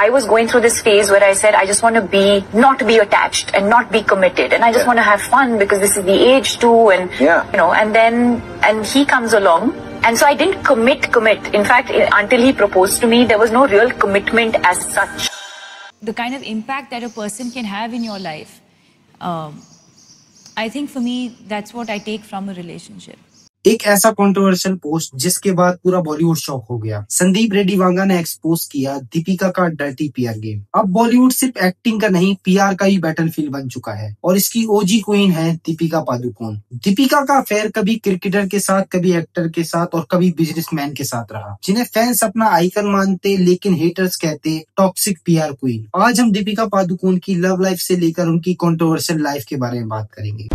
I was going through this phase where I said I just want to not be attached and not be committed, and I just want to have fun because this is the age too, and and he comes along, and so I didn't commit. In fact, until he proposed to me, there was no real commitment as such. The kind of impact that a person can have in your life, I think for me that's what I take from a relationship. एक ऐसा controversial post जिसके बाद पूरा Bollywood shock हो गया। संदीप रेड्डी वांगा ने expose किया दीपिका का डर्टी पीआर गेम। अब बॉलीवुड सिर्फ एक्टिंग का नहीं, पीआर का ही बैटलफील्ड बन चुका है और इसकी ओजी क्वीन है दीपिका पादुकोण। दीपिका का अफेयर कभी क्रिकेटर के साथ, कभी एक्टर के साथ और कभी बिजनेसमैन के साथ रहा, जिन्हें फैंस अपना आइकन मानते लेकिन हेटर्स कहते टॉक्सिक पीआर क्वीन। आज हम दीपिका पादुकोण की लव लाइफ से लेकर उनकी कंट्रोवर्शियल लाइफ के बारे में बात करेंगे।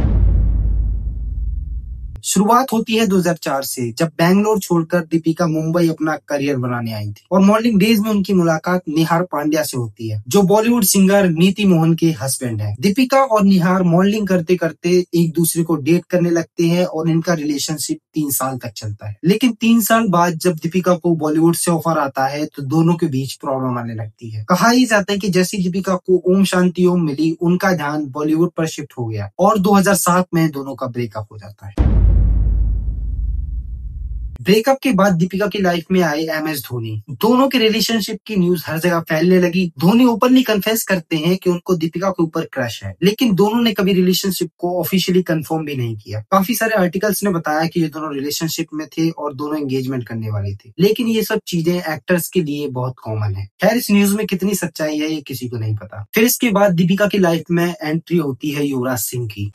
शुरुआत होती है 2004 से, जब बैंगलोर छोड़कर दीपिका मुंबई अपना करियर बनाने आई थी और मॉडलिंग डेज में उनकी मुलाकात निहार पांड्या से होती है, जो बॉलीवुड सिंगर नीति मोहन के हस्बैंड हैं। दीपिका और निहार मॉडलिंग करते करते एक दूसरे को डेट करने लगते हैं और इनका रिलेशनशिप 3 साल तक चलता है। लेकिन 3 साल बाद जब दीपिका को बॉलीवुड से ऑफर आता है तो दोनों के बीच प्रॉब्लम आने लगती है। कहा ही जाता है कि जैसी दीपिका को ओम शांति ओम मिली, उनका ध्यान बॉलीवुड पर शिफ्ट हो गया और 2007 में दोनों का ब्रेकअप हो जाता है। ब्रेकअप के बाद दीपिका की लाइफ में आए MS धोनी। दोनों के रिलेशनशिप की न्यूज हर जगह फैलने लगी। धोनी ओपनली कन्फेस करते हैं कि उनको दीपिका के ऊपर क्रश है, लेकिन दोनों ने कभी रिलेशनशिप को ऑफिशियली कंफर्म भी नहीं किया। काफी सारे आर्टिकल्स ने बताया कि ये दोनों रिलेशनशिप में थे और दोनों एंगेजमेंट करने वाले थे, लेकिन ये सब चीजें एक्टर्स के लिए बहुत कॉमन है। खैर, इस न्यूज में कितनी सच्चाई है ये किसी को नहीं पता। फिर इसके बाद दीपिका की लाइफ में एंट्री होती है युवराज सिंह की।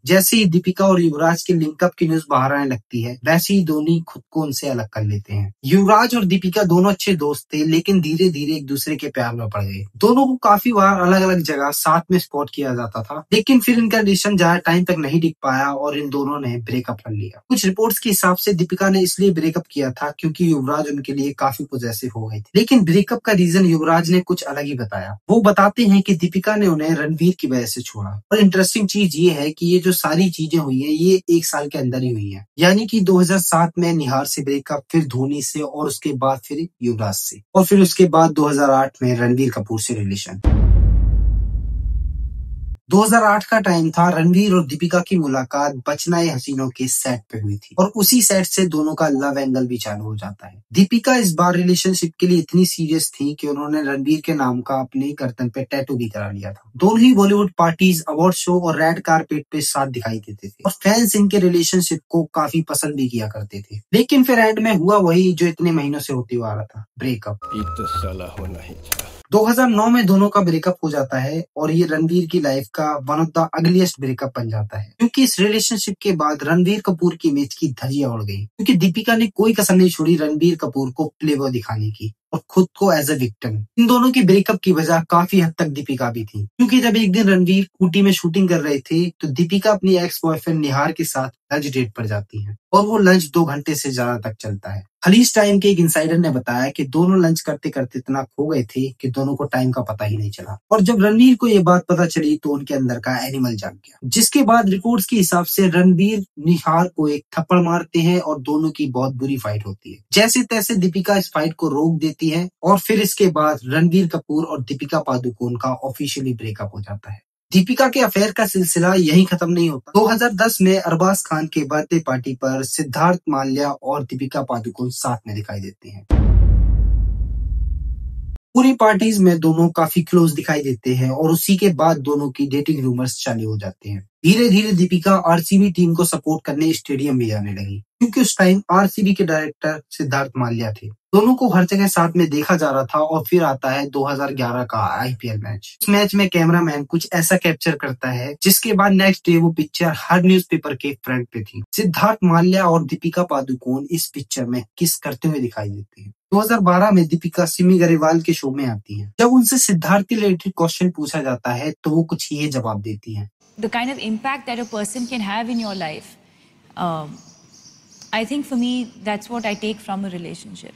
जैसे ही दीपिका और युवराज के लिंकअप की न्यूज बाहर आने लगती है, वैसे ही धोनी खुद को उनसे अलग कर लेते हैं। युवराज और दीपिका दोनों अच्छे दोस्त थे, लेकिन धीरे धीरे एक दूसरे के प्यार में पड़ गए। दोनों को काफी बार अलग अलग जगह साथ में स्पॉट किया जाता था, लेकिन फिर इनका रिलेशन ज्यादा टाइम तक नहीं टिक पाया और इन दोनों ने ब्रेकअप कर लिया। कुछ रिपोर्ट्स के हिसाब से दीपिका ने इसलिए ब्रेकअप किया था क्योंकि युवराज उनके लिए काफी पॉजेसिव हो गए थे, लेकिन ब्रेकअप का रीजन युवराज ने कुछ अलग ही बताया। वो बताते हैं कि दीपिका ने उन्हें रणवीर की वजह से छोड़ा। और इंटरेस्टिंग चीज ये है कि ये जो सारी चीजें हुई है ये 1 साल के अंदर ही हुई है, यानी कि 2007 में निहार से ब्रेकअप, फिर धोनी से और उसके बाद फिर युवराज से, और फिर उसके बाद 2008 में रणवीर कपूर से रिलेशन। 2008 का टाइम था। रणवीर और दीपिका की मुलाकात बचना ये हसीनों के सेट पे हुई थी और उसी सेट से दोनों का लव एंगल भी चालू हो जाता है। दीपिका इस बार रिलेशनशिप के लिए इतनी सीरियस थी कि उन्होंने रणवीर के नाम का अपने गर्दन पे टैटू भी करा लिया था। दोनों ही बॉलीवुड पार्टीज, अवार्ड शो और रेड कारपेट पे साथ दिखाई देते थे और फैंस इनके रिलेशनशिप को काफी पसंद भी किया करते थे। लेकिन फिर एंड में हुआ वही जो इतने महीनों से होते हुआ आ रहा था, ब्रेकअप। 2009 में दोनों का ब्रेकअप हो जाता है और ये रणवीर की लाइफ का one of the ugliest breakup बन जाता है, क्योंकि इस रिलेशनशिप के बाद रणवीर कपूर की इमेज की धज्जियां उड़ गई, क्योंकि दीपिका ने कोई कसर नहीं छोड़ी रणवीर कपूर को प्लेबॉय दिखाने की और खुद को एज अ विक्टिम। इन दोनों की ब्रेकअप की वजह काफी हद तक दीपिका भी थी, क्योंकि जब एक दिन रणवीर ऊटी में शूटिंग कर रहे थे तो दीपिका अपनी एक्स बॉयफ्रेंड निहार के साथ लंच डेट पर जाती है और वो लंच 2 घंटे से ज्यादा तक चलता है। खलीज टाइम के एक इंसाइडर ने बताया कि दोनों लंच करते करते इतना खो गए थे कि दोनों को टाइम का पता ही नहीं चला, और जब रणवीर को ये बात पता चली तो उनके अंदर का एनिमल जाग गया, जिसके बाद रिपोर्ट्स के हिसाब से रणवीर निहार को एक थप्पड़ मारते हैं और दोनों की बहुत बुरी फाइट होती है। जैसे तैसे दीपिका इस फाइट को रोक देती है और फिर इसके बाद रणवीर कपूर और दीपिका पादुकोण का ऑफिशियली ब्रेकअप हो जाता है। दीपिका के अफेयर का सिलसिला यहीं खत्म नहीं होता। 2010 में अरबाज खान के बर्थडे पार्टी पर सिद्धार्थ माल्या और दीपिका पादुकोण साथ में दिखाई देते हैं। पूरी पार्टीज में दोनों काफी क्लोज दिखाई देते हैं और उसी के बाद दोनों की डेटिंग रूमर्स चालू हो जाते हैं। धीरे धीरे दीपिका आरसीबी टीम को सपोर्ट करने स्टेडियम भी जाने लगी, क्योंकि उस टाइम आरसीबी के डायरेक्टर सिद्धार्थ माल्या थे। दोनों को हर जगह साथ में देखा जा रहा था और फिर आता है 2011 का आईपीएल मैच। इस मैच में कैमरामैन कुछ ऐसा कैप्चर करता है जिसके बाद नेक्स्ट डे वो पिक्चर हर न्यूज़पेपर के फ्रंट पे थी। सिद्धार्थ माल्या और दीपिका पादुकोण इस पिक्चर में किस करते हुए दिखाई देते हैं। 2012 में दीपिका सिमी गरेवाल के शो में आती है। जब उनसे सिद्धार्थ के रिलेटेड क्वेश्चन पूछा जाता है तो वो कुछ ये जवाब देती हैं। The kind of impact that a person can have in your life, I think for me that's what I take from a relationship.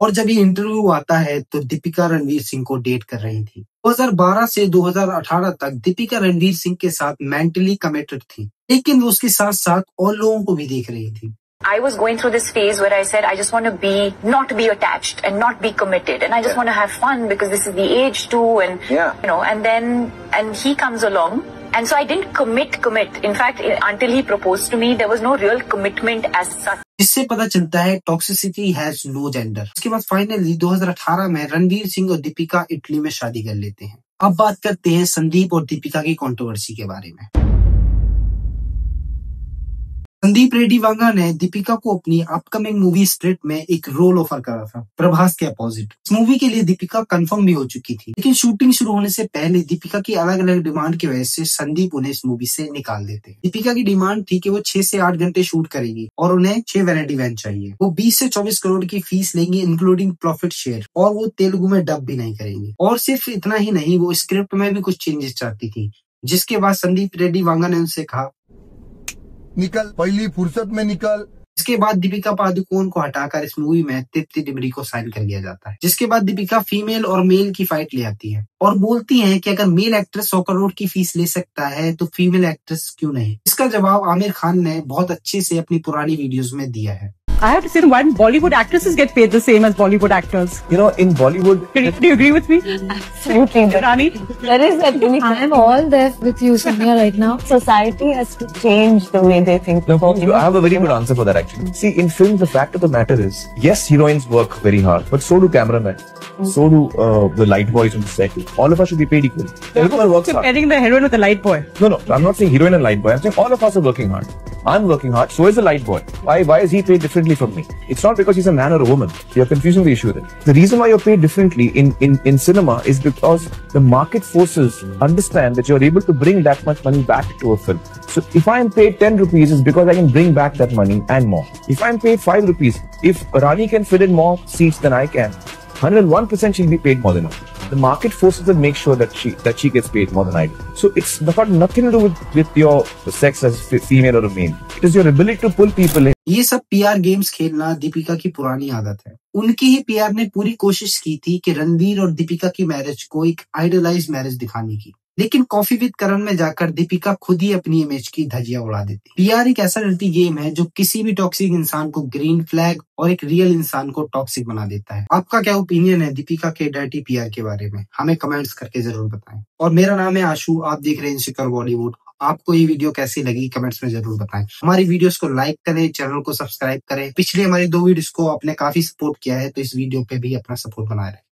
और जब ये इंटरव्यू आता है तो दीपिका रणवीर सिंह को डेट कर रही थी। 2012 से 2018 तक दीपिका रणवीर सिंह के साथ मेंटली कमिटेड थी, लेकिन वो उसके साथ साथ और लोगों को भी देख रही थी। I was going through this phase where I said I just want to not be attached and not be committed, and I just want to have fun because this is the age too, and and he comes along, and so I didn't commit. In fact, until he proposed to me, there was no real commitment as such. इससे पता चलता है toxicity has no gender. इसके बाद finally 2018 में रणवीर सिंह और Deepika Italy में शादी कर लेते हैं। अब बात करते हैं संदीप और दीपिका की कंट्रोवर्सी के बारे में। संदीप रेड्डी वांगा ने दीपिका को अपनी अपकमिंग मूवी स्प्लिट में एक रोल ऑफर करा था, प्रभास के अपोजिट। इस मूवी के लिए दीपिका कंफर्म भी हो चुकी थी, लेकिन शूटिंग शुरू होने से पहले दीपिका की अलग अलग डिमांड की वजह से संदीप उन्हें इस मूवी से निकाल देते। दीपिका की डिमांड थी कि वो 6 से 8 घंटे शूट करेगी और उन्हें 6 वैनिटी वैन चाहिए। वो 20 से 24 करोड़ की फीस लेंगी इंक्लूडिंग प्रॉफिट शेयर, और वो तेलुगु में डब भी नहीं करेंगी। और सिर्फ इतना ही नहीं, वो स्क्रिप्ट में भी कुछ चेंजेस चाहती थी, जिसके बाद संदीप रेड्डी वांगा ने उनसे कहा, निकल, पहली फुर्सत में निकल। इसके बाद दीपिका पादुकोण को हटाकर इस मूवी में तृप्ति डिमरी को साइन कर दिया जाता है, जिसके बाद दीपिका फीमेल और मेल की फाइट ले आती है और बोलती है कि अगर मेल एक्ट्रेस 100 करोड़ की फीस ले सकता है तो फीमेल एक्ट्रेस क्यों नहीं। इसका जवाब आमिर खान ने बहुत अच्छे से अपनी पुरानी वीडियोस में दिया है। I have to say, why Bollywood actresses get paid the same as Bollywood actors? You know, in Bollywood... Do you agree with me? Absolutely. Rani? There is definitely... I am all there with you, Sonia, right now. Society has to change the way they think. No, I have a very good answer for that, actually. See, in film, the fact of the matter is, yes, heroines work very hard, but so do cameramen. So do the light boys on the set. All of us should be paid equally. Everyone works hard. Comparing the heroine with the light boy. No, I'm not saying heroine and light boy. I'm saying all of us are working hard. I'm working hard, so is the light boy. Why is he paid differently from me? It's not because he's a man or a woman. You're confusing the issue there. The reason why you're paid differently in cinema is because the market forces understand that you're able to bring that much money back to a film. So if I'm paid 10 rupees, it's because I can bring back that money and more. If I'm paid 5 rupees, if Rani can fit in more seats than I can, 101% she'll be paid more than her. The market forces and make sure that she gets paid more than I do. So it's got nothing to do with your sex as female or a male. It is your ability to pull people in. ये सब PR games खेलना दीपिका की पुरानी आदत है। उनकी ही PR ने पूरी कोशिश की थी कि रणवीर और दीपिका की मैरिज को एक आइडलाइज मैरिज दिखाने की, लेकिन कॉफी विद करण में जाकर दीपिका खुद ही अपनी इमेज की धज्जियां उड़ा देती। पीआर एक ऐसा डर्टी गेम है जो किसी भी टॉक्सिक इंसान को ग्रीन फ्लैग और एक रियल इंसान को टॉक्सिक बना देता है। आपका क्या ओपिनियन है दीपिका के डर्टी पीआर के बारे में? हमें कमेंट्स करके जरूर बताएं। और मेरा नाम है आशु, आप देख रहे हैं इनसिक्योर बॉलीवुड। आपको ये वीडियो कैसी लगी कमेंट्स में जरूर बताएं। हमारी वीडियोस को लाइक करें, चैनल को सब्सक्राइब करें। पिछली हमारी 2 वीडियोस को आपने काफी सपोर्ट किया है, तो इस वीडियो पे भी अपना सपोर्ट बनाए रखें।